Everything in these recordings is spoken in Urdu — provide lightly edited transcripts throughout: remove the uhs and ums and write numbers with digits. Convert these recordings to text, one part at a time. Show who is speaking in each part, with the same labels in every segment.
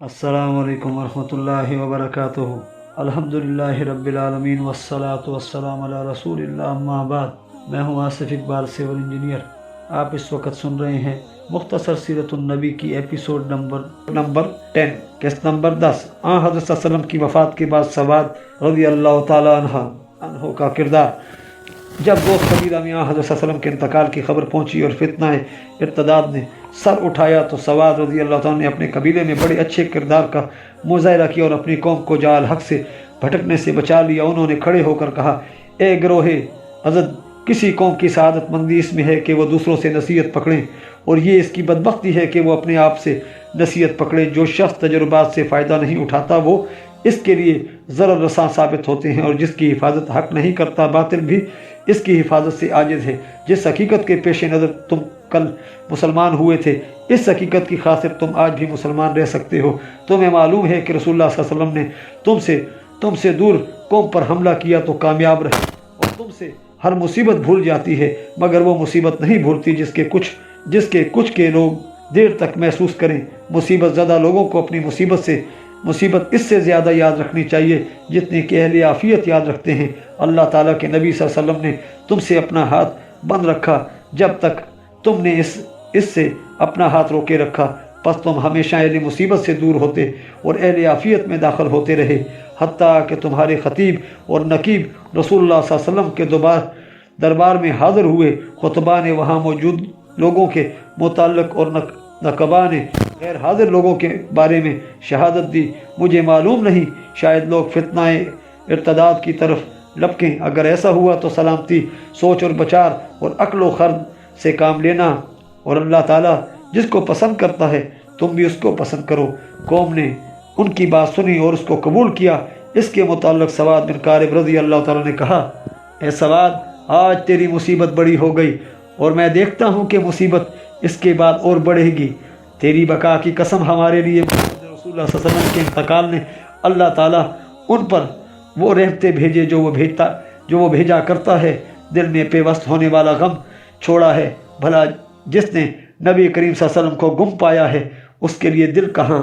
Speaker 1: السلام علیکم ورحمۃ اللہ وبرکاتہ۔ الحمدللہ رب العالمین والصلاة والسلام علی رسول اللہ، اما بعد۔ میں ہوں آصف اقبال، سول انجینئر۔ آپ اس وقت سن رہے ہیں مختصر سیرت النبی کی ایپیسوڈ نمبر 10، قسط نمبر 10۔ حضرت صلی اللہ علیہ وسلم کی وفات کے بعد سواد رضی اللہ تعالی عنہ کا کردار۔ جب دوست قبیلہ میں حضرت صلی اللہ علیہ وسلم کے انتقال کی خبر پہنچی اور فتنہ ارتداد نے سر اٹھایا تو سواد رضی اللہ تعالیٰ نے اپنے قبیلے میں بڑے اچھے کردار کا مظاہرہ کیا اور اپنی قوم کو جعل حق سے بھٹکنے سے بچا لیا۔ انہوں نے کھڑے ہو کر کہا، اے گروہ حضرت، کسی قوم کی سعادت مندی اس میں ہے کہ وہ دوسروں سے نصیحت پکڑیں، اور یہ اس کی بدبختی ہے کہ وہ اپنے آپ سے نصیحت پکڑے۔ جو شخص تجربات سے فائدہ نہیں اٹھاتا وہ اس کے لیے ضرر رساں ثابت ہوتے ہیں، اور جس کی حفاظت حق نہیں کرتا باطل بھی اس کی حفاظت سے عاجز ہے۔ جس حقیقت کے پیش نظر تم کل مسلمان ہوئے تھے، اس حقیقت کی خاطر تم آج بھی مسلمان رہ سکتے ہو۔ تمہیں معلوم ہے کہ رسول اللہ صلی اللہ علیہ وسلم نے تم سے دور قوم پر حملہ کیا تو کامیاب رہے، اور تم سے ہر مصیبت بھول جاتی ہے، مگر وہ مصیبت نہیں بھولتی جس کے کچھ کے لوگ دیر تک محسوس کریں۔ مصیبت زدہ لوگوں کو اپنی مصیبت اس سے زیادہ یاد رکھنی چاہیے جتنی کہ اہل عافیت یاد رکھتے ہیں۔ اللہ تعالیٰ کے نبی صلی اللہ علیہ وسلم نے تم سے اپنا ہاتھ بند رکھا جب تک تم نے اس سے اپنا ہاتھ روکے رکھا، پس تم ہمیشہ اہل مصیبت سے دور ہوتے اور اہل عافیت میں داخل ہوتے رہے، حتیٰ کہ تمہارے خطیب اور نقیب رسول اللہ صلی اللہ علیہ وسلم کے دربار میں حاضر ہوئے۔ خطبہ نے وہاں موجود لوگوں کے متعلق اور نقبہ نے غیر حاضر لوگوں کے بارے میں شہادت دی۔ مجھے معلوم نہیں، شاید لوگ فتنہ ارتداد کی طرف لپکیں۔ اگر ایسا ہوا تو سلامتی، سوچ اور بچار اور عقل و خرد سے کام لینا، اور اللہ تعالیٰ جس کو پسند کرتا ہے تم بھی اس کو پسند کرو۔ قوم نے ان کی بات سنی اور اس کو قبول کیا۔ اس کے متعلق سواد بن کارب رضی اللہ تعالیٰ نے کہا، اے سواد، آج تیری مصیبت بڑی ہو گئی، اور میں دیکھتا ہوں کہ مصیبت اس کے بعد اور بڑھے گی۔ تیری بقا کی قسم، ہمارے لیے رسول اللہ صلی اللہ علیہ وسلم کے انتقال نے اللہ تعالیٰ ان پر وہ رحمتیں بھیجے جو وہ بھیجا کرتا ہے۔ دل میں پیوست ہونے والا غم چھوڑا ہے۔ بھلا جس نے نبی کریم صلی اللہ علیہ وسلم کو گم پایا ہے، اس کے لیے دل کہاں؟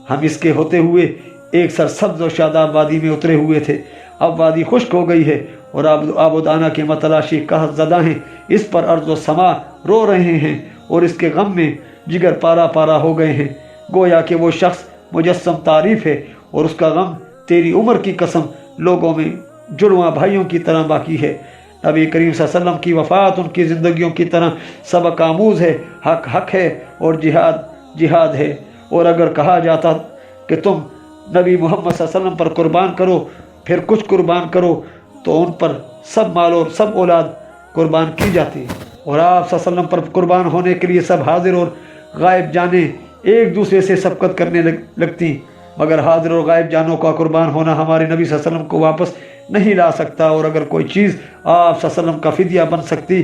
Speaker 1: ہم اس کے ہوتے ہوئے ایک سرسبز و شاداب وادی میں اترے ہوئے تھے، اب وادی خشک ہو گئی ہے اور آب و دانہ کے متلاشی قحط زدہ ہیں۔ اس پر ارض و سما رو رہے ہیں اور اس کے غم میں جگر پارا پارا ہو گئے ہیں۔ گویا کہ وہ شخص مجسم تعریف ہے، اور اس کا غم تیری عمر کی قسم لوگوں میں جڑواں بھائیوں کی طرح باقی ہے۔ نبی کریم صلی اللہ علیہ وسلم کی وفات ان کی زندگیوں کی طرح سبق آموز ہے۔ حق حق ہے اور جہاد جہاد ہے، اور اگر کہا جاتا کہ تم نبی محمد صلی اللہ علیہ وسلم پر قربان کرو، پھر کچھ قربان کرو، تو ان پر سب مال اور سب اولاد قربان کی جاتی، اور آپ صلی اللہ علیہ وسلم پر قربان ہونے کے لیے سب حاضر اور غائب جانیں ایک دوسرے سے سبقت کرنے لگتی، مگر حاضر اور غائب جانوں کا قربان ہونا ہمارے نبی صلی اللہ علیہ وسلم کو واپس نہیں لا سکتا۔ اور اگر کوئی چیز آپ صلی اللہ علیہ وسلم کا فدیہ بن سکتی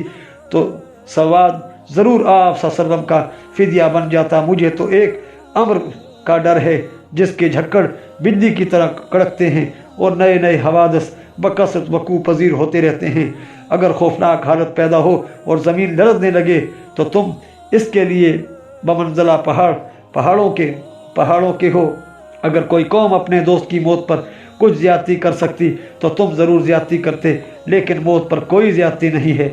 Speaker 1: تو سواد ضرور آپ صلی اللہ علیہ وسلم کا فدیہ بن جاتا۔ مجھے تو ایک امر کا ڈر ہے جس کے جھکڑ بجلی کی طرح کڑکتے ہیں اور نئے نئے حوادث بکثرت وقوع پذیر ہوتے رہتے ہیں۔ اگر خوفناک حالت پیدا ہو اور زمین لرزنے لگے تو تم اس کے لیے بمنزلہ پہاڑوں کے ہو۔ اگر کوئی قوم اپنے دوست کی موت پر کچھ زیادتی کر سکتی تو تم ضرور زیادتی کرتے، لیکن موت پر کوئی زیادتی نہیں ہے۔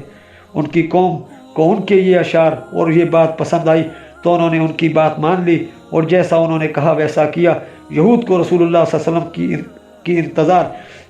Speaker 1: ان کی قوم کو ان کے یہ اشعار اور یہ بات پسند آئی تو انہوں نے ان کی بات مان لی، اور جیسا انہوں نے کہا ویسا کیا۔ یہود کو رسول اللہ صلی اللہ علیہ وسلم کی انتظار۔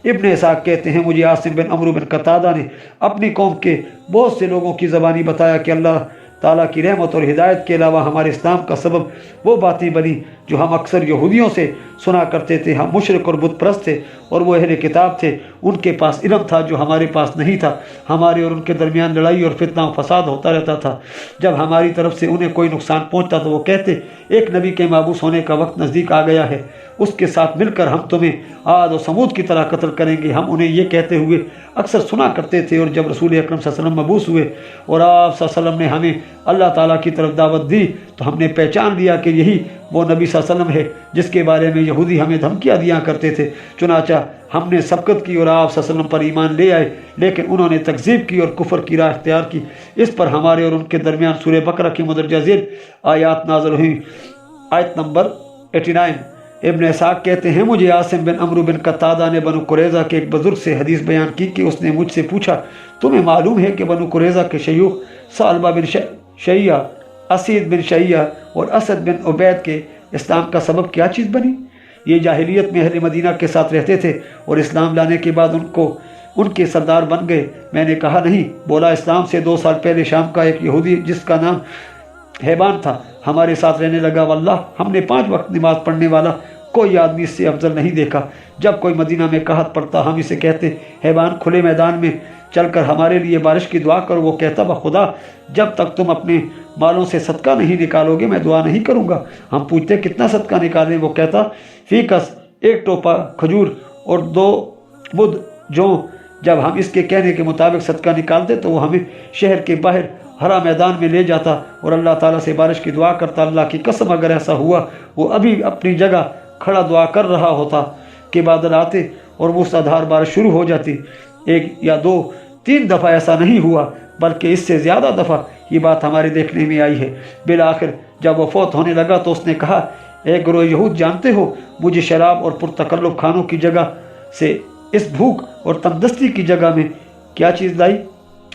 Speaker 1: ابن اسحاق کہتے ہیں، مجھے عاصم بن عمرو بن قتادہ نے اپنی قوم کے بہت سے لوگوں کی زبانی بتایا کہ اللہ تعالیٰ کی رحمت اور ہدایت کے علاوہ ہمارے اسلام کا سبب وہ باتیں بنی جو ہم اکثر یہودیوں سے سنا کرتے تھے۔ ہم مشرک اور بت پرست تھے، اور وہ اہل کتاب تھے، ان کے پاس علم تھا جو ہمارے پاس نہیں تھا۔ ہمارے اور ان کے درمیان لڑائی اور فتنہ و فساد ہوتا رہتا تھا۔ جب ہماری طرف سے انہیں کوئی نقصان پہنچتا تو وہ کہتے، ایک نبی کے مابعوث ہونے کا وقت نزدیک آ گیا ہے، اس کے ساتھ مل کر ہم تمہیں عاد و سمود کی طرح قتل کریں گے۔ ہم انہیں یہ کہتے ہوئے اکثر سنا کرتے تھے، اور جب رسول اکرم صلی اللہ علیہ وسلم مبعوث ہوئے اور آپ صلی اللہ علیہ وسلم نے ہمیں اللہ تعالیٰ کی طرف دعوت دی تو ہم نے پہچان لیا کہ یہی وہ نبی صلی اللہ علیہ وسلم ہے جس کے بارے میں یہودی ہمیں دھمکیاں دیا کرتے تھے۔ چنانچہ ہم نے سبقت کی اور آپ صلی اللہ علیہ وسلم پر ایمان لے آئے، لیکن انہوں نے تکذیب کی اور کفر کی راہ اختیار کی۔ اس پر ہمارے اور ان کے درمیان سورہ بقرہ کی مندرجہ ذیل آیات نازل ہوئیں۔ آیت نمبر 89، ابن اسحاق کہتے ہیں مجھے عاصم بن عمرو بن قتادہ نے بنو قریظہ کے ایک بزرگ سے حدیث بیان کی کہ اس نے مجھ سے پوچھا تمہیں معلوم ہے کہ بنو قریظہ کے شیوخ ثعلبہ بن شیعہ، اسید بن شیعہ اور اسد بن عبید کے اسلام کا سبب کیا چیز بنی؟ یہ جاہلیت میں اہل مدینہ کے ساتھ رہتے تھے اور اسلام لانے کے بعد ان کے سردار بن گئے۔ میں نے کہا نہیں۔ بولا اسلام سے 2 سال پہلے شام کا ایک یہودی جس کا نام حیبان تھا ہمارے ساتھ رہنے لگا۔ واللہ ہم نے 5 وقت نماز پڑھنے والا کوئی آدمی اس سے افضل نہیں دیکھا۔ جب کوئی مدینہ میں قحط پڑتا ہم اسے کہتے حیبان کھلے میدان میں چل کر ہمارے لیے بارش کی دعا کرو۔ وہ کہتا بخدا جب تک تم اپنے مالوں سے صدقہ نہیں نکالو گے میں دعا نہیں کروں گا۔ ہم پوچھتے کتنا صدقہ نکالیں؟ وہ کہتا فی کس 1 ٹوپا کھجور اور 2 مد جو۔ جب ہم اس کے کہنے کے مطابق صدقہ نکالتے تو وہ ہمیں شہر کے باہر ہرا میدان میں لے جاتا اور اللہ تعالیٰ سے بارش کی دعا کرتا۔ اللہ کی قسم اگر ایسا ہوا وہ ابھی اپنی جگہ کھڑا دعا کر رہا ہوتا کہ بادل آتے اور موسلادھار بارش شروع ہو جاتی۔ 1 یا 2 3 دفعہ ایسا نہیں ہوا بلکہ اس سے زیادہ دفعہ یہ بات ہمارے دیکھنے میں آئی ہے۔ بالآخر جب وہ فوت ہونے لگا تو اس نے کہا اے گروہ یہود جانتے ہو مجھے شراب اور پرتکلف کھانوں کی جگہ سے اس بھوک اور تندرستی کی جگہ میں کیا چیز لائی؟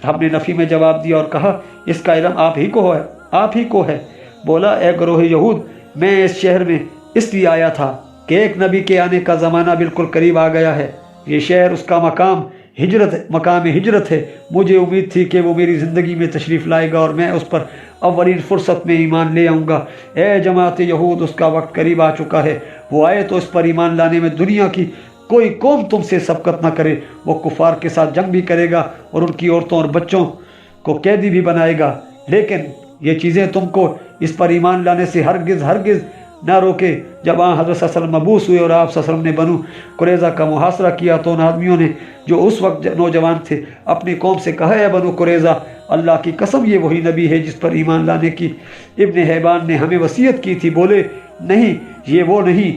Speaker 1: ہم نے نفی میں جواب دیا اور کہا اس کا علم آپ ہی کو ہے۔ بولا اے گروہ یہود میں اس شہر میں اس لیے آیا تھا کہ ایک نبی کے آنے کا زمانہ بالکل قریب آ گیا ہے۔ یہ شہر اس کا مقام ہجرت ہے۔ مجھے امید تھی کہ وہ میری زندگی میں تشریف لائے گا اور میں اس پر اولین فرصت میں ایمان لے آؤں گا۔ اے جماعت یہود اس کا وقت قریب آ چکا ہے۔ وہ آئے تو اس پر ایمان لانے میں دنیا کی کوئی قوم تم سے سبقت نہ کرے۔ وہ کفار کے ساتھ جنگ بھی کرے گا اور ان کی عورتوں اور بچوں کو قیدی بھی بنائے گا، لیکن یہ چیزیں تم کو اس پر ایمان لانے سے ہرگز نہ روکے۔ جب حضرت صلی اللہ علیہ وسلم مبعوث ہوئے اور آپ صلی اللہ علیہ وسلم نے بنو قریظہ کا محاصرہ کیا تو ان آدمیوں نے جو اس وقت نوجوان تھے اپنی قوم سے کہا اے بنو قریظہ اللہ کی قسم یہ وہی نبی ہے جس پر ایمان لانے کی ابن حیبان نے ہمیں وصیت کی تھی۔ بولے نہیں یہ وہ نہیں۔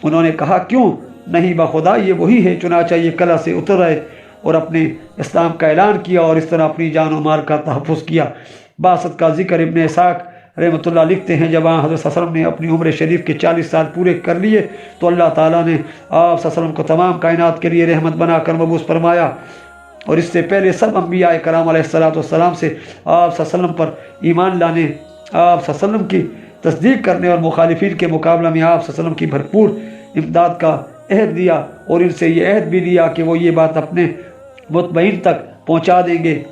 Speaker 1: انہوں نے کہا کیوں نہیں؟ بخدا یہ وہی ہے۔ چنانچہ یہ قلعہ سے اتر آئے اور اپنے اسلام کا اعلان کیا اور اس طرح اپنی جان و مال کا تحفظ کیا۔ بعثت کا ذکر ابن اسحاق رحمۃ اللہ لکھتے ہیں جب حضرت صلی اللہ علیہ وسلم نے اپنی عمر شریف کے 40 سال پورے کر لیے تو اللہ تعالیٰ نے آپ صلی اللہ علیہ وسلم کو تمام کائنات کے لیے رحمت بنا کر مبعوث فرمایا، اور اس سے پہلے سب انبیاء کرام علیہ السلام سے آپ صلی اللہ علیہ وسلم پر ایمان لانے، آپ صلی اللہ علیہ وسلم کی تصدیق کرنے اور مخالفین کے مقابلہ میں آپ صلی اللہ علیہ وسلم کی بھرپور امداد کا عہد دیا، اور ان سے یہ عہد بھی لیا کہ وہ یہ بات اپنے متبعین تک پہنچا دیں گے۔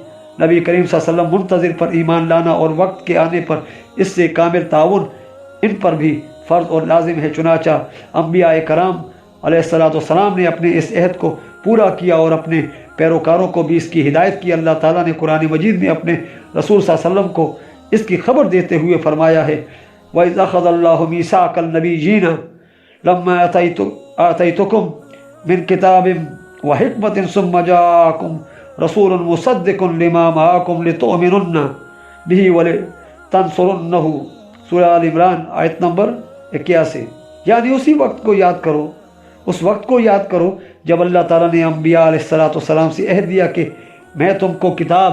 Speaker 1: نبی کریم صلی اللہ علیہ وسلم منتظر پر ایمان لانا اور وقت کے آنے پر اس سے کامل تعاون ان پر بھی فرض اور لازم ہے۔ چنانچہ انبیاء کرام علیہ السلام نے اپنے اس عہد کو پورا کیا اور اپنے پیروکاروں کو بھی اس کی ہدایت کی۔ اللہ تعالیٰ نے قرآن مجید میں اپنے رسول صلی اللہ علیہ وسلم کو اس کی خبر دیتے ہوئے فرمایا ہے وَإِذْ أَخَذَ اللَّهُ مِيثَاقَ النَّبِيِّينَ لَمَّا آتَيْتُكُم مِّن كِتَابٍ وَحِكْمَةٍ ثُمَّ جَاءَكُمْ رَسُولٌ مُصَدِّقٌ لِمَا مَعَكُمْ لِتُؤْمِنُنَّ بِهِ وَلِتَنصُرُنَّهُ سورہ آل عمران آیت نمبر 81۔ یعنی اسی وقت کو یاد کرو، اس وقت کو یاد کرو جب اللہ تعالیٰ نے انبیاء علیہ السلام سے عہد دیا کہ میں تم کو کتاب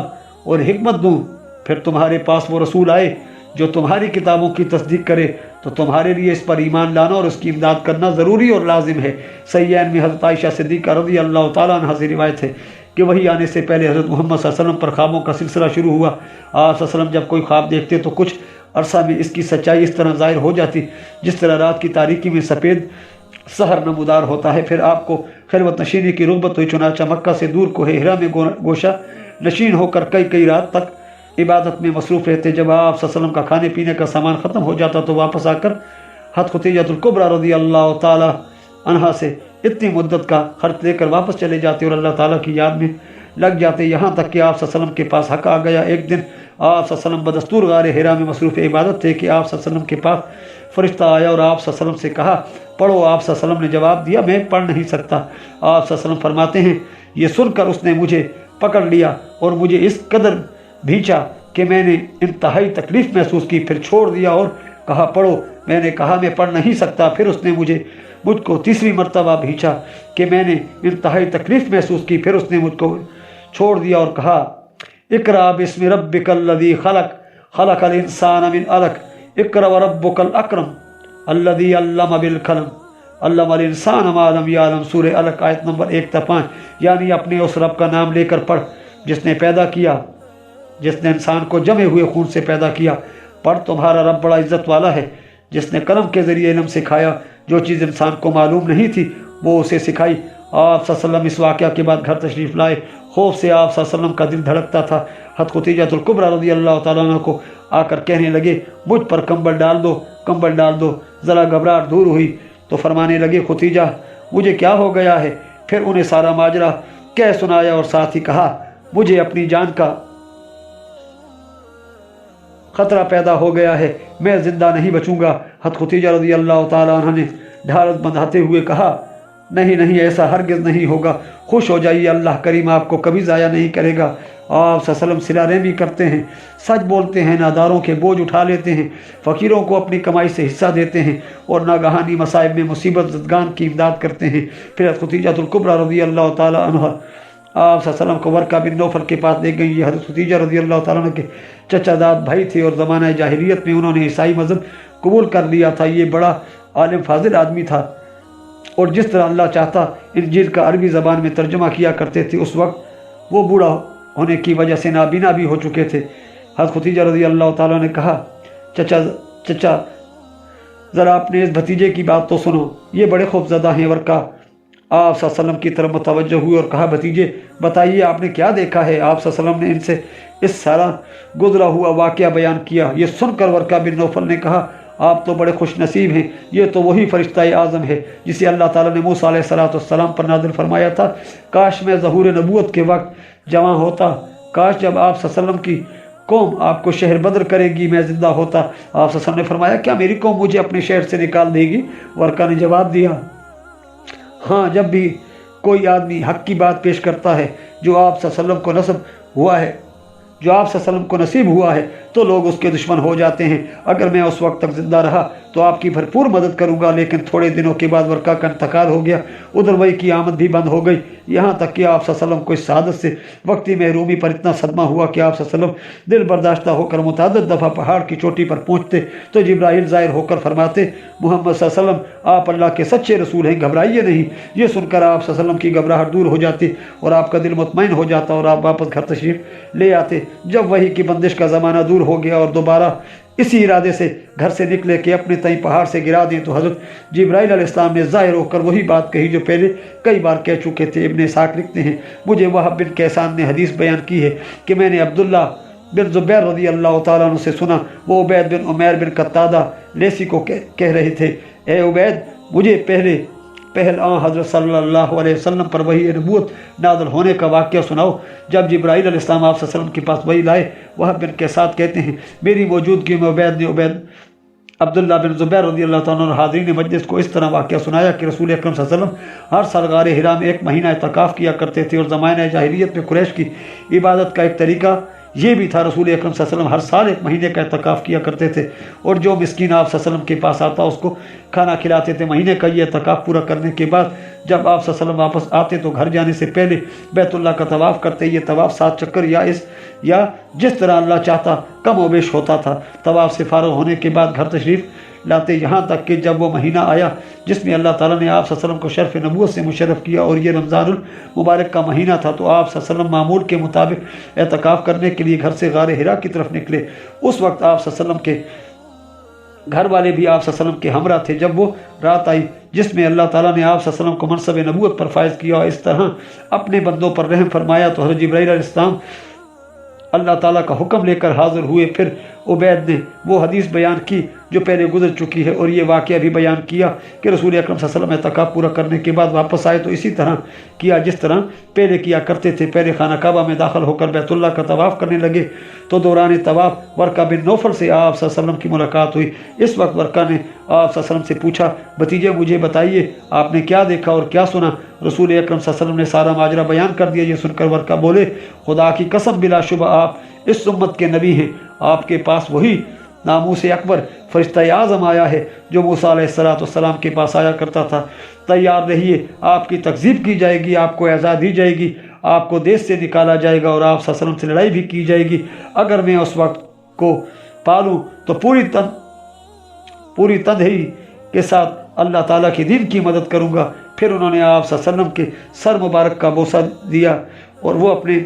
Speaker 1: اور حکمت دوں، پھر تمہارے پاس وہ رسول آئے جو تمہاری کتابوں کی تصدیق کرے تو تمہارے لیے اس پر ایمان لانا اور اس کی امداد کرنا ضروری اور لازم ہے۔ صحیحین میں حضرت عائشہ صدیقہ رضی اللہ تعالیٰ عنہ سے روایت ہے کہ وہی آنے سے پہلے حضرت محمد صلی اللہ علیہ وسلم پر خوابوں کا سلسلہ شروع ہوا۔ آپ صلی اللہ علیہ وسلم جب کوئی خواب دیکھتے تو کچھ عرصہ میں اس کی سچائی اس طرح ظاہر ہو جاتی جس طرح رات کی تاریکی میں سفید سحر نمودار ہوتا ہے۔ پھر آپ کو خلوت نشینی کی رغبت ہوئی، چنانچہ مکہ سے دور کوہ ہرا میں گوشہ نشین ہو کر کئی رات تک عبادت میں مصروف رہتے۔ جب آپ صلی اللہ علیہ وسلم کا کھانے پینے کا سامان ختم ہو جاتا تو واپس آ کر حضرت خدیجہ الکبریٰ رضی اللہ تعالی عنہا سے اتنی مدت کا خرچ لے کر واپس چلے جاتے اور اللہ تعالیٰ کی یاد میں لگ جاتے، یہاں تک کہ آپ صلی اللہ علیہ وسلم کے پاس حق آ گیا۔ ایک دن آپ صلی اللہ علیہ وسلم بدستور غار ہرا میں مصروف عبادت تھے کہ آپ صلی اللہ علیہ وسلم کے پاس فرشتہ آیا اور آپ صلی اللہ علیہ وسلم سے کہا پڑھو۔ آپ صلی اللہ علیہ وسلم نے جواب دیا میں پڑھ نہیں سکتا۔ آپ صلی اللہ علیہ وسلم فرماتے ہیں یہ سن کر اس نے مجھے پکڑ لیا اور مجھے اس قدر بھینچا کہ میں نے انتہائی تکلیف محسوس کی، پھر چھوڑ دیا اور کہا پڑھو۔ میں نے کہا میں پڑھ نہیں سکتا۔ پھر اس نے مجھ کو تیسری مرتبہ بھینچا کہ میں نے انتہائی تکلیف محسوس کی، پھر اس نے مجھ کو چھوڑ دیا اور کہا اقرأ باسم ربک الذی خلق خلق الانسان من علق اقرأ وربک الاکرم۔ الذی علم بالقلم علم الانسان ما لم یعلم، سورہ الق آیت نمبر 1 تا 5، یعنی اپنے اس رب کا نام لے کر پڑھ جس نے پیدا کیا، جس نے انسان کو جمے ہوئے خون سے پیدا کیا۔ پڑھ، تمہارا رب بڑا عزت والا ہے جس نے قلم کے ذریعے علم سکھایا، جو چیز انسان کو معلوم نہیں تھی وہ اسے سکھائی۔ آپ صلی اللہ علیہ وسلم اس واقعہ کے بعد گھر تشریف لائے۔ خوف سے آپ صلی اللہ علیہ وسلم کا دل دھڑکتا تھا۔ حضرت خدیجہ الکبریٰ رضی اللہ تعالیٰ عنہ کو آ کر کہنے لگے مجھ پر کمبل ڈال دو، کمبل ڈال دو۔ ذرا گھبراہٹ دور ہوئی تو فرمانے لگے خدیجہ مجھے کیا ہو گیا ہے؟ پھر انہیں سارا ماجرا کہہ سنایا اور ساتھ ہی کہا مجھے اپنی جان کا خطرہ پیدا ہو گیا ہے، میں زندہ نہیں بچوں گا۔ حضرت خدیجہ رضی اللہ تعالیٰ عنہ نے ڈھارس بندھاتے ہوئے کہا نہیں نہیں، ایسا ہرگز نہیں ہوگا، خوش ہو جائیے، اللہ کریم آپ کو کبھی ضائع نہیں کرے گا۔ آپ صلی اللہ علیہ وسلم صلہ رحمی کرتے ہیں، سچ بولتے ہیں، ناداروں کے بوجھ اٹھا لیتے ہیں، فقیروں کو اپنی کمائی سے حصہ دیتے ہیں اور ناگہانی مصائب میں مصیبت زدگان کی امداد کرتے ہیں۔ پھر حضرت خدیجہ الکبریٰ رضی اللہ تعالیٰ عنہ آپ صلی اللہ علیہ وسلم کو ورقہ بن نوفل کے پاس لے گئی۔ یہ حضرت خدیجہ رضی اللہ تعالیٰ عنہ کے چچا داد بھائی تھے اور زمانہ جاہلیت میں انہوں نے عیسائی مذہب قبول کر لیا تھا۔ یہ بڑا عالم فاضل آدمی تھا اور جس طرح اللہ چاہتا انجیل کا عربی زبان میں ترجمہ کیا کرتے تھے۔ اس وقت وہ بوڑھا ہونے کی وجہ سے نابینا بھی ہو چکے تھے۔ حضرت خدیجہ رضی اللہ تعالیٰ نے کہا چچا ذرا اپنے اس بھتیجے کی بات تو سنو، یہ بڑے خوفزدہ ہیں۔ ورقہ آپ صلی اللہ علیہ وسلم کی طرف متوجہ ہوئے اور کہا بھتیجے بتائیے آپ نے کیا دیکھا ہے؟ آپ صلی اللہ علیہ وسلم نے ان سے اس سارا گزرا ہوا واقعہ بیان کیا۔ یہ سن کر ورقہ بن نوفل نے کہا آپ تو بڑے خوش نصیب ہیں، یہ تو وہی فرشتہ اعظم ہے جسے اللہ تعالیٰ نے موسیٰ علیہ السلام پر نازل فرمایا تھا۔ کاش میں ظہور نبوت کے وقت جوان ہوتا، کاش جب آپ صلی اللہ علیہ وسلم کی قوم آپ کو شہر بدر کرے گی میں زندہ ہوتا۔ آپ صلی اللہ علیہ وسلم نے فرمایا کیا میری قوم مجھے اپنے شہر سے نکال دے گی؟ ورقہ نے جواب دیا ہاں، جب بھی کوئی آدمی حق کی بات پیش کرتا ہے جو آپ صلی اللہ علیہ وسلم کو نصیب ہوا ہے، جو آپ صلی اللہ علیہ وسلم کو نصیب ہوا ہے تو لوگ اس کے دشمن ہو جاتے ہیں۔ اگر میں اس وقت تک زندہ رہا تو آپ کی بھرپور مدد کروں گا، لیکن تھوڑے دنوں کے بعد ورقہ کا انتقال ہو گیا، ادھر وہی کی آمد بھی بند ہو گئی، یہاں تک کہ آپ صلی اللہ علیہ وسلم کو اس سعادت سے وقتی محرومی پر اتنا صدمہ ہوا کہ آپ صلی اللہ علیہ وسلم دل برداشتہ ہو کر متعدد دفعہ پہاڑ کی چوٹی پر پہنچتے تو جبرائیل ظاہر ہو کر فرماتے محمد صلی اللہ علیہ وسلم آپ اللہ کے سچے رسول ہیں، گھبرائیے نہیں۔ یہ سن کر آپ صلی اللہ علیہ وسلم کی گھبراہٹ دور ہو جاتی اور آپ کا دل مطمئن ہو جاتا اور آپ واپس گھر تشریف لے آتے۔ جب وہی کی بندش کا زمانہ دور ہو گیا اور دوبارہ اسی ارادے سے گھر سے نکلے کہ اپنے تئیں پہاڑ سے گرا دیں تو حضرت جبرائیل علیہ السلام نے ظاہر ہو کر وہی بات کہی جو پہلے کئی بار کہہ چکے تھے۔ ابن اسحاق لکھتے ہیں مجھے وہب بن کیسان نے حدیث بیان کی ہے کہ میں نے عبداللہ بن زبیر رضی اللہ تعالیٰ عنہ سے سنا، وہ عبید بن عمیر بن قتادہ لیسی کو کہہ رہے تھے اے عبید مجھے پہل حضرت صلی اللہ علیہ وسلم پر وحی نبوت نازل ہونے کا واقعہ سناؤ۔ جب جبرائیل علیہ السلام آپ صلی اللہ علیہ وسلم کے پاس وحی لائے، وہب بن کیسات کہتے ہیں میری موجودگی میں عبید عبداللہ بن زبیر رضی اللہ تعالیٰ عنہ حاضرین مجلس کو اس طرح واقعہ سنایا کہ رسول اکرم صلی اللہ علیہ وسلم ہر سال غار حرا میں 1 مہینہ اعتکاف کیا کرتے تھے، اور زمانہ جاہلیت میں قریش کی عبادت کا ایک طریقہ یہ بھی تھا، رسول اکرم صلی اللہ علیہ وسلم ہر سال 1 مہینے کا اعتکاف کیا کرتے تھے اور جو مسکین آپ صلی اللہ علیہ وسلم کے پاس آتا اس کو کھانا کھلاتے تھے۔ مہینے کا یہ اعتکاف پورا کرنے کے بعد جب آپ صلی اللہ علیہ وسلم واپس آتے تو گھر جانے سے پہلے بیت اللہ کا طواف کرتے۔ یہ طواف 7 چکر یا جس طرح اللہ چاہتا کم و بیش ہوتا تھا۔ طواف سے فارغ ہونے کے بعد گھر تشریف لاتے، یہاں تک کہ جب وہ مہینہ آیا جس میں اللہ تعالیٰ نے آپ صلی اللہ علیہ وسلم کو شرف نبوت سے مشرف کیا اور یہ رمضان المبارک کا مہینہ تھا، تو آپ صلی اللہ علیہ وسلم معمول کے مطابق اعتکاف کرنے کے لیے گھر سے غار حرا کی طرف نکلے۔ اس وقت آپ صلی اللہ علیہ وسلم کے گھر والے بھی آپ صلی اللہ علیہ وسلم کے ہمراہ تھے۔ جب وہ رات آئی جس میں اللہ تعالیٰ نے آپ صلی اللہ علیہ وسلم کو منصب نبوت پر فائز کیا اور اس طرح اپنے بندوں پر رحم فرمایا، تو حضرت جبرائیل علیہ السلام اللہ تعالیٰ کا حکم لے کر حاضر ہوئے۔ پھر عبید نے وہ حدیث بیان کی جو پہلے گزر چکی ہے اور یہ واقعہ بھی بیان کیا کہ رسول اکرم صلی اللہ علیہ وسلم اعتکاف پورا کرنے کے بعد واپس آئے تو اسی طرح کیا جس طرح پہلے کیا کرتے تھے۔ پہلے خانہ کعبہ میں داخل ہو کر بیت اللہ کا طواف کرنے لگے تو دوران طواف ورقہ بن نوفل سے آپ صلی اللہ علیہ وسلم کی ملاقات ہوئی۔ اس وقت ورقہ نے آپ صلی اللہ علیہ وسلم سے پوچھا بھتیجے مجھے بتائیے آپ نے کیا دیکھا اور کیا سنا؟ رسول اکرم صلی اللہ علیہ وسلم نے سارا ماجرا بیان کر دیا۔ یہ سن کر ورقہ بولے خدا کی قسم بلا شبہ آپ اس امت کے نبی ہیں، آپ کے پاس وہی ناموس اکبر فرشتہ اعظم آیا ہے جو موسیٰ علیہ السلام کے پاس آیا کرتا تھا۔ تیار رہیے، آپ کی تکذیب کی جائے گی، آپ کو اعزاء دی جائے گی، آپ کو دیش سے نکالا جائے گا اور آپ صلی اللہ علیہ وسلم سے لڑائی بھی کی جائے گی۔ اگر میں اس وقت کو پالوں تو پوری تنہی کے ساتھ اللہ تعالیٰ کے دین کی مدد کروں گا۔ پھر انہوں نے آپ صلی اللہ علیہ وسلم کے سر مبارک کا بوسہ دیا اور وہ اپنے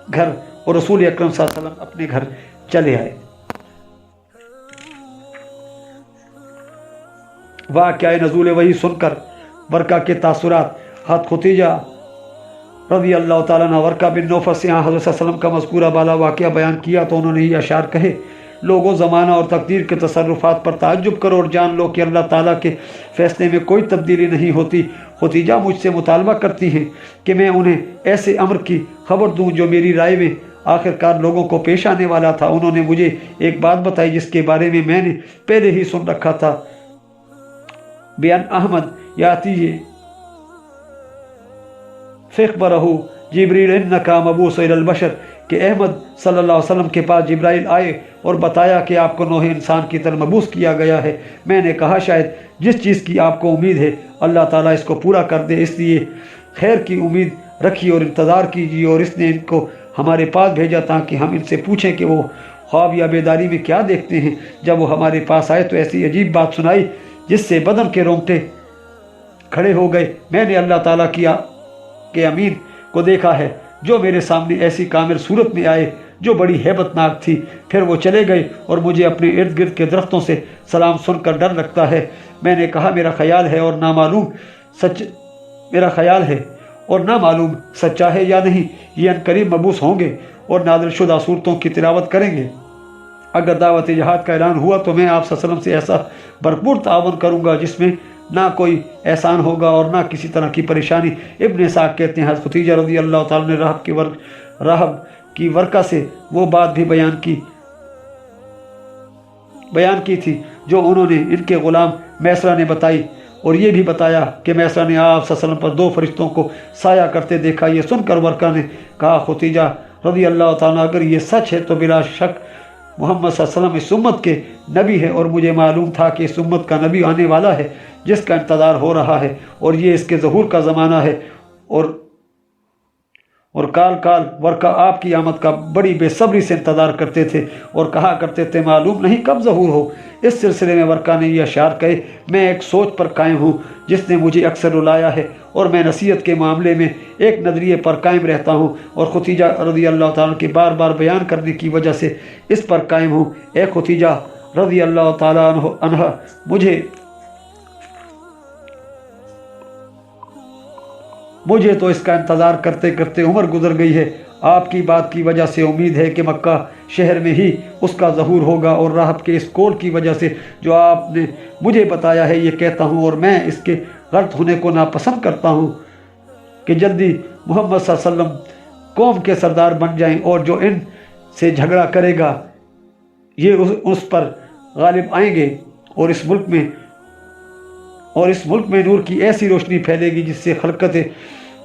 Speaker 1: گھر اور رسول اکرم صلی اللہ علیہ وسلم اپنے گھر چلے آئے۔ واقعہ نزول وحی سن کر ورقہ کے تاثرات۔ حضرت ختیجہ رضی اللہ تعالیٰ عنہ ورقہ بن نوفل سے حضرت صلی اللہ علیہ وسلم کا مذکورہ بالا واقعہ بیان کیا تو انہوں نے یہ اشعار کہے: لوگوں، زمانہ اور تقدیر کے تصرفات پر تعجب کرو اور جان لو کہ اللہ تعالیٰ کے فیصلے میں کوئی تبدیلی نہیں ہوتی۔ ختیجہ مجھ سے مطالبہ کرتی ہیں کہ میں انہیں ایسے امر کی خبر دوں جو میری رائے میں آخر کار لوگوں کو پیش آنے والا تھا۔ انہوں نے مجھے ایک بات بتائی جس کے بارے میں نے پہلے ہی سن رکھا تھا۔ بیان احمد یاتی فخبرہ جبریل انکا مبعوث الی البشر کہ احمد صلی اللہ علیہ وسلم کے پاس جبرائیل آئے اور بتایا کہ آپ کو نوح انسان کی طرح مبعوث کیا گیا ہے۔ میں نے کہا شاید جس چیز کی آپ کو امید ہے اللہ تعالیٰ اس کو پورا کر دے، اس لیے خیر کی امید رکھیے اور انتظار کیجیے۔ اور اس نے ان کو ہمارے پاس بھیجا تاکہ ہم ان سے پوچھیں کہ وہ خواب یا بیداری میں کیا دیکھتے ہیں۔ جب وہ ہمارے پاس آئے تو ایسی عجیب بات سنائی جس سے بدن کے رونگٹے کھڑے ہو گئے۔ میں نے اللہ تعالیٰ کے امین کو دیکھا ہے جو میرے سامنے ایسی کامل صورت میں آئے جو بڑی ہیبت ناک تھی۔ پھر وہ چلے گئے اور مجھے اپنے ارد گرد کے درختوں سے سلام سن کر ڈر لگتا ہے۔ میں نے کہا میرا خیال ہے اور نامعلوم سچا ہے یا نہیں، یہ عنقریب مبعوث ہوں گے اور نازل شدہ صورتوں کی تلاوت کریں گے۔ اگر دعوت جہاد کا اعلان ہوا تو میں آپ صلی اللہ علیہ وسلم سے ایسا بھرپور تعاون کروں گا جس میں نہ کوئی احسان ہوگا اور نہ کسی طرح کی پریشانی۔ ابن اسحاق کہتے ہیں حضرت ختیجہ رضی اللہ تعالیٰ نے راہب کی ورقہ سے وہ بات بھی بیان کی تھی جو انہوں نے ان کے غلام میسرہ نے بتائی، اور یہ بھی بتایا کہ میسرہ نے آپ صلی اللہ علیہ وسلم پر 2 فرشتوں کو سایہ کرتے دیکھا۔ یہ سن کر ورقہ نے کہا ختیجہ رضی اللہ تعالیٰ اگر یہ سچ ہے تو بلا شک محمد صلی اللہ علیہ وسلم اس امت کے نبی ہے، اور مجھے معلوم تھا کہ اس امت کا نبی آنے والا ہے جس کا انتظار ہو رہا ہے اور یہ اس کے ظہور کا زمانہ ہے۔ اور کال ورقہ آپ کی آمد کا بڑی بے صبری سے انتظار کرتے تھے اور کہا کرتے تھے معلوم نہیں کب ظہور ہو۔ اس سلسلے میں ورقہ نے یہ اشعار کہے: میں ایک سوچ پر قائم ہوں جس نے مجھے اکثر رلایا ہے، اور میں نصیحت کے معاملے میں ایک نظریے پر قائم رہتا ہوں، اور ختیجہ رضی اللہ تعالیٰ کے بار بار بیان کرنے کی وجہ سے اس پر قائم ہوں۔ اے ختیجہ رضی اللہ تعالیٰ عنہ، مجھے تو اس کا انتظار کرتے کرتے عمر گزر گئی ہے۔ آپ کی بات کی وجہ سے امید ہے کہ مکہ شہر میں ہی اس کا ظہور ہوگا، اور راہب کے اس قول کی وجہ سے جو آپ نے مجھے بتایا ہے یہ کہتا ہوں، اور میں اس کے غلط ہونے کو ناپسند کرتا ہوں کہ جلدی محمد صلی اللہ علیہ وسلم قوم کے سردار بن جائیں، اور جو ان سے جھگڑا کرے گا یہ اس پر غالب آئیں گے، اور اس ملک میں نور کی ایسی روشنی پھیلے گی جس سے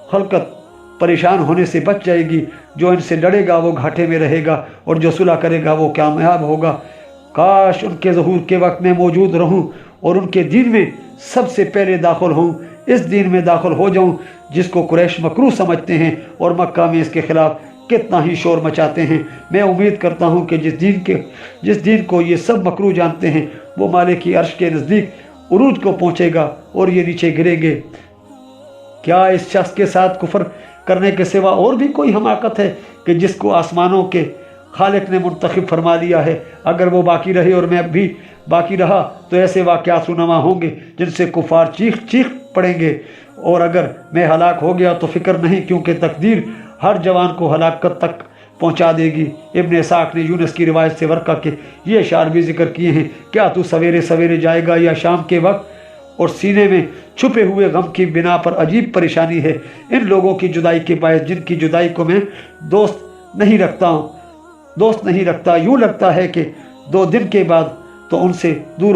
Speaker 1: خلقت پریشان ہونے سے بچ جائے گی۔ جو ان سے لڑے گا وہ گھاٹے میں رہے گا، اور جو صلح کرے گا وہ کامیاب ہوگا۔ کاش ان کے ظہور کے وقت میں موجود رہوں اور ان کے دین میں سب سے پہلے داخل ہوں، اس دین میں داخل ہو جاؤں جس کو قریش مکروہ سمجھتے ہیں اور مکہ میں اس کے خلاف کتنا ہی شور مچاتے ہیں۔ میں امید کرتا ہوں کہ جس دین کو یہ سب مکروہ جانتے ہیں وہ مالک عرش کے نزدیک عروج کو پہنچے گا اور یہ نیچے گریں گے۔ کیا اس شخص کے ساتھ کفر کرنے کے سوا اور بھی کوئی حماقت ہے کہ جس کو آسمانوں کے خالق نے منتخب فرما لیا ہے؟ اگر وہ باقی رہے اور میں بھی باقی رہا تو ایسے واقعات رونما ہوں گے جن سے کفار چیخ پڑیں گے، اور اگر میں ہلاک ہو گیا تو فکر نہیں، کیونکہ تقدیر ہر جوان کو ہلاکت تک پہنچا دے گی۔ ابن اسحاق نے یونس کی روایت سے ورقہ کے یہ اشعار بھی ذکر کیے ہیں: کیا تو سویرے سویرے جائے گا یا شام کے وقت؟ اور سینے میں چھپے ہوئے غم کی بنا پر عجیب پریشانی ہے ان لوگوں کی جدائی کے باعث جن کی جدائی کو میں دوست نہیں رکھتا۔ یوں لگتا ہے کہ 2 دن کے بعد تو ان سے دور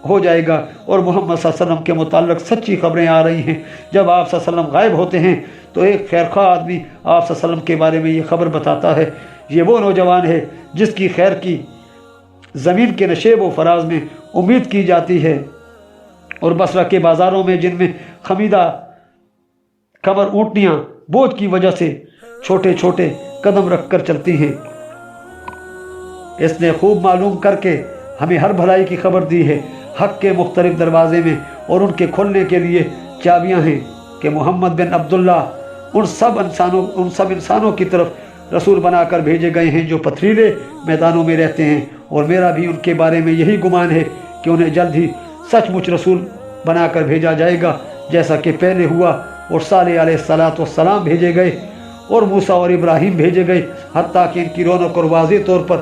Speaker 1: ہو جائے گا۔ اور محمد صلی اللہ علیہ وسلم کے متعلق سچی خبریں آ رہی ہیں۔ جب آپ صلی اللہ علیہ وسلم غائب ہوتے ہیں تو ایک خیرخواہ آدمی آپ صلی اللہ علیہ وسلم کے بارے میں یہ خبر بتاتا ہے: یہ وہ نوجوان ہے جس کی خیر کی زمین کے نشیب و فراز میں امید کی جاتی ہے، اور بصرہ کے بازاروں میں جن میں خمیدہ کمر اونٹنیاں بوجھ کی وجہ سے چھوٹے چھوٹے قدم رکھ کر چلتی ہیں۔ اس نے خوب معلوم کر کے ہمیں ہر بھلائی کی خبر دی ہے۔ حق کے مختلف دروازے میں، اور ان کے کھلنے کے لیے چابیاں ہیں کہ محمد بن عبداللہ ان سب انسانوں کی طرف رسول بنا کر بھیجے گئے ہیں جو پتھریلے میدانوں میں رہتے ہیں، اور میرا بھی ان کے بارے میں یہی گمان ہے کہ انہیں جلد ہی سچ مچ رسول بنا کر بھیجا جائے گا، جیسا کہ پہلے ہوا، اور صالح علیہ السلام بھیجے گئے، اور موسیٰ اور ابراہیم بھیجے گئے، حتیٰ کہ ان کی رونق اور واضح طور پر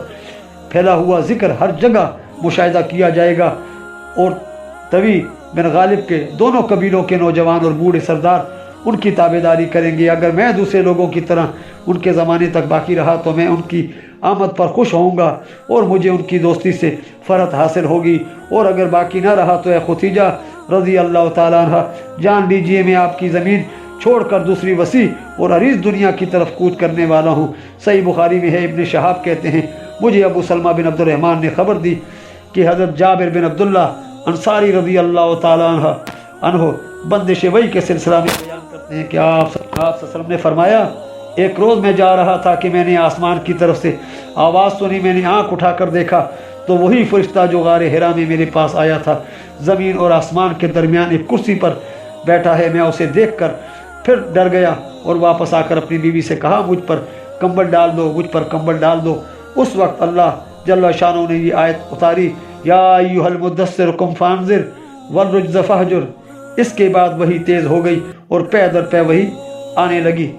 Speaker 1: پھیلا ہوا ذکر ہر جگہ مشاہدہ کیا جائے گا، اور طوی بن غالب کے دونوں قبیلوں کے نوجوان اور بوڑھے سردار ان کی تابعداری کریں گے۔ اگر میں دوسرے لوگوں کی طرح ان کے زمانے تک باقی رہا تو میں ان کی آمد پر خوش ہوں گا، اور مجھے ان کی دوستی سے فرحت حاصل ہوگی، اور اگر باقی نہ رہا تو اے ختیجہ رضی اللہ تعالیٰ عنہ، جان لیجئے میں آپ کی زمین چھوڑ کر دوسری وسیع اور عریض دنیا کی طرف کود کرنے والا ہوں۔ صحیح بخاری میں ہے، ابن شہاب کہتے ہیں مجھے ابو سلمہ بن عبد الرحمن نے خبر دی کہ حضرت جابر بن عبداللہ انصاری رضی اللہ تعالیٰ عنہ بندش وحی کے سلسلہ میں بیان کرتے ہیں کہ آپ صلی اللہ علیہ وسلم نے فرمایا، ایک روز میں جا رہا تھا کہ میں نے آسمان کی طرف سے آواز سنی، میں نے آنکھ اٹھا کر دیکھا تو وہی فرشتہ جو غار حرا میں میرے پاس آیا تھا، زمین اور آسمان کے درمیان ایک کرسی پر بیٹھا ہے۔ میں اسے دیکھ کر پھر ڈر گیا اور واپس آ کر اپنی بیوی سے کہا مجھ پر کمبل ڈال دو، مجھ پر کمبل ڈال دو۔ اس وقت اللہ جل شانہ نے یہ آیت اتاری، یا ایھا المدثر قم فانذر والرجز فہجر۔ اس کے بعد وہی تیز ہو گئی اور پے در پے وہی آنے لگی۔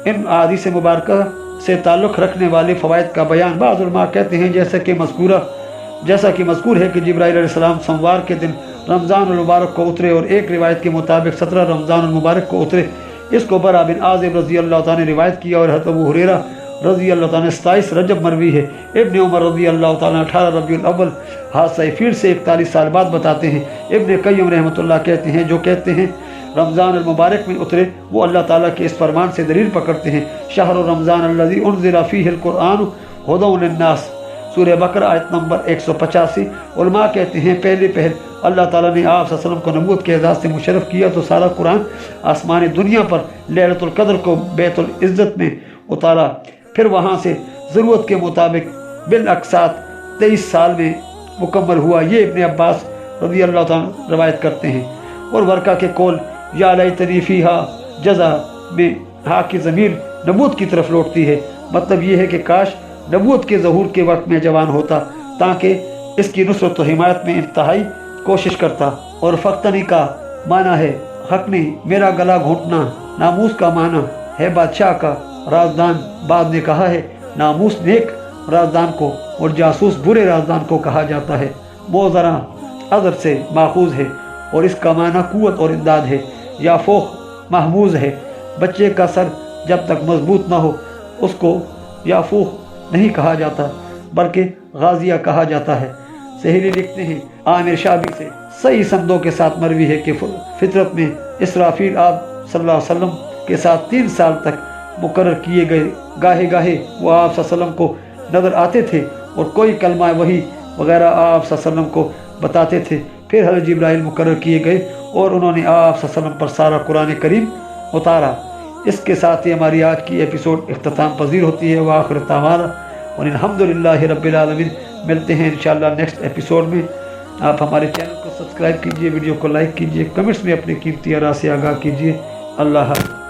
Speaker 1: ان احادیث مبارکہ سے تعلق رکھنے والے فوائد کا بیان بعض علماء کہتے ہیں جیسا کہ مذکور ہے کہ جبرائیل علیہ السلام سوموار کے دن رمضان المبارک کو اترے، اور ایک روایت کے مطابق 17 رمضان المبارک کو اترے۔ اس کو برا بن عازب رضی اللہ تعالیٰ نے روایت کیا، اور حضرت ابو ہریرہ رضی اللہ تعالیٰ نے 27 رجب مروی ہے۔ ابن عمر رضی اللہ تعالیٰ 18 ربیع الاول حادثہ فیل سے 41 سال بعد بتاتے ہیں۔ ابن قیم رحمۃ اللہ کہتے ہیں جو کہتے ہیں رمضان المبارک میں اترے، وہ اللہ تعالیٰ کے اس فرمان سے دلیل پکڑتے ہیں، شہر رمضان الذی انزل فیہ القرآن ھدی للناس، سورہ بقرہ آیت نمبر 185۔ علماء کہتے ہیں پہلے اللہ تعالیٰ نے آپ صلی اللہ علیہ وسلم کو نبوت کے اعزاز سے مشرف کیا تو سارا قرآن آسمان دنیا پر لیلۃ القدر کو بیت العزت میں اتارا، پھر وہاں سے ضرورت کے مطابق بالاقساط 23 سال میں مکمل ہوا۔ یہ ابن عباس رضی اللہ تعالیٰ روایت کرتے ہیں۔ اور ورقہ کے قول یا لیتنی فیہا جزا میں ہا کی ضمیر نبوت کی طرف لوٹتی ہے، مطلب یہ ہے کہ کاش نبوت کے ظہور کے وقت میں جوان ہوتا تاکہ اس کی نصرت و حمایت میں انتہائی کوشش کرتا۔ اور فقتنی کا معنی ہے حقنی، میرا گلا گھونٹنا۔ ناموس کا معنی ہے بادشاہ کا رازدان، بعد نے کہا ہے ناموس نیک رازدان کو، اور جاسوس برے رازدان کو کہا جاتا ہے۔ موذرا عذر سے ماخوذ ہے، اور اس کا معنی قوت اور امداد ہے۔ یا فوق محموز ہے، بچے کا سر جب تک مضبوط نہ ہو اس کو یا فوق نہیں کہا جاتا بلکہ غازیہ کہا جاتا ہے۔ سہیلی لکھتے ہیں عامر شابی سے صحیح سندوں کے ساتھ مروی ہے کہ فطرت میں اسرافیل آپ صلی اللہ علیہ وسلم کے ساتھ 3 سال تک مقرر کیے گئے، گاہے گاہے وہ آپ صلی اللہ علیہ وسلم کو نظر آتے تھے اور کوئی کلمہ وحی وغیرہ آپ صلی اللہ علیہ وسلم کو بتاتے تھے۔ پھر حضرت جبرائیل مقرر کیے گئے اور انہوں نے آپ صلی اللہ علیہ وسلم پر سارا قرآن کریم اتارا۔ اس کے ساتھ ہی ہماری آج کی ایپیسوڈ اختتام پذیر ہوتی ہے۔ وآخر دعوانا الحمدللہ رب العالمین۔ ملتے ہیں انشاءاللہ نیکسٹ ایپیسوڈ میں۔ آپ ہمارے چینل کو سبسکرائب کیجئے، ویڈیو کو لائک کیجئے، کمنٹس میں اپنی قیمتی آراء سے آگاہ کیجئے۔ اللہ حافظ۔